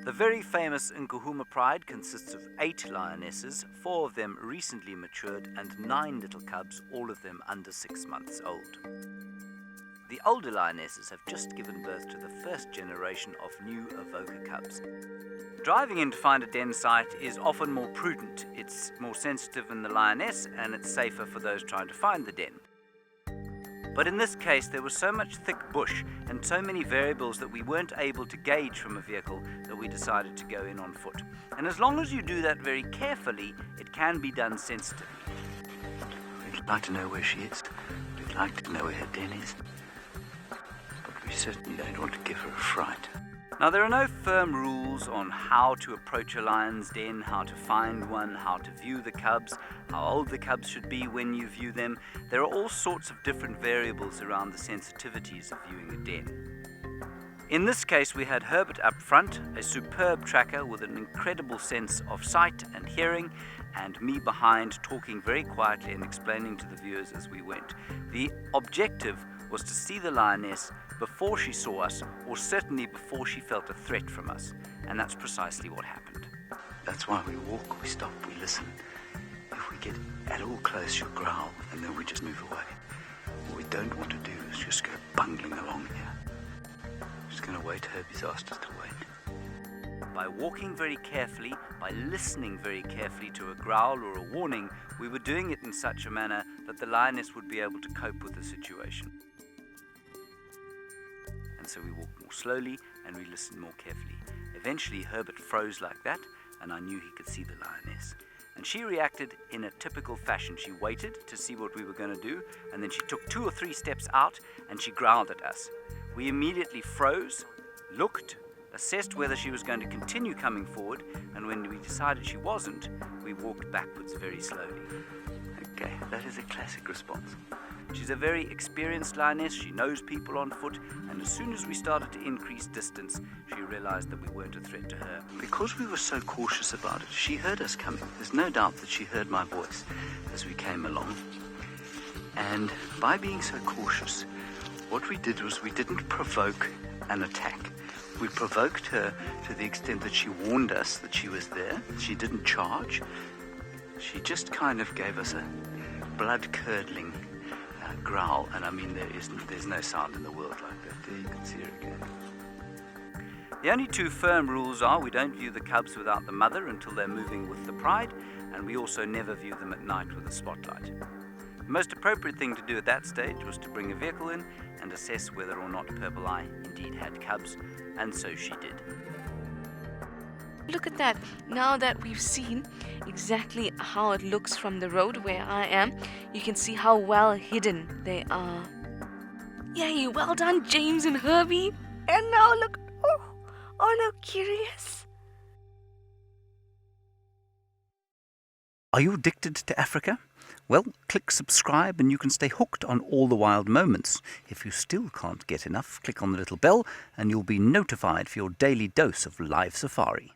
The very famous Nkuhuma Pride consists of 8 lionesses, 4 of them recently matured, and 9 little cubs, all of them under 6 months old. The older lionesses have just given birth to the first generation of new Avoca cubs. Driving in to find a den site is often more prudent. It's more sensitive in the lioness, and it's safer for those trying to find the den. But in this case, there was so much thick bush and so many variables that we weren't able to gauge from a vehicle that we decided to go in on foot. And as long as you do that very carefully, it can be done sensitively. We'd like to know where she is. We'd like to know where her den is. But we certainly don't want to give her a fright. Now, there are no firm rules on how to approach a lion's den, how to find one, how to view the cubs, how old the cubs should be when you view them. There are all sorts of different variables around the sensitivities of viewing a den. In this case, we had Herbert up front, a superb tracker with an incredible sense of sight and hearing, and me behind talking very quietly and explaining to the viewers as we went. The objective was to see the lioness before she saw us, or certainly before she felt a threat from us, and that's precisely what happened. That's why we walk, we stop, we listen. If we get at all close, she'll growl, and then we just move away. What we don't want to do is just go bungling along here. Just going to wait her disasters to wait. By walking very carefully, by listening very carefully to a growl or a warning, we were doing it in such a manner that the lioness would be able to cope with the situation. And so we walked more slowly and we listened more carefully. Eventually Herbert froze like that, and I knew he could see the lioness. And she reacted in a typical fashion. She waited to see what we were going to do, and then she took 2 or 3 steps out and she growled at us. We immediately froze, looked, assessed whether she was going to continue coming forward, and when we decided she wasn't, we walked backwards very slowly. Okay, that is a classic response. She's a very experienced lioness. She knows people on foot, and as soon as we started to increase distance, she realized that we weren't a threat to her. Because we were so cautious about it, she heard us coming. There's no doubt that she heard my voice as we came along. And by being so cautious, what we did was we didn't provoke an attack. We provoked her to the extent that she warned us that she was there. She didn't charge. She just kind of gave us a blood-curdling growl, and I mean there's no sound in the world like that. There you can see her again. The only 2 firm rules are we don't view the cubs without the mother until they're moving with the pride, and we also never view them at night with a spotlight. The most appropriate thing to do at that stage was to bring a vehicle in and assess whether or not Purple Eye indeed had cubs, and so she did. Look at that. Now that we've seen exactly how it looks from the road where I am, you can see how well hidden they are. Yay, well done, James and Herbie. And now look, oh no, curious. Are you addicted to Africa? Well, click subscribe and you can stay hooked on all the wild moments. If you still can't get enough, click on the little bell and you'll be notified for your daily dose of live safari.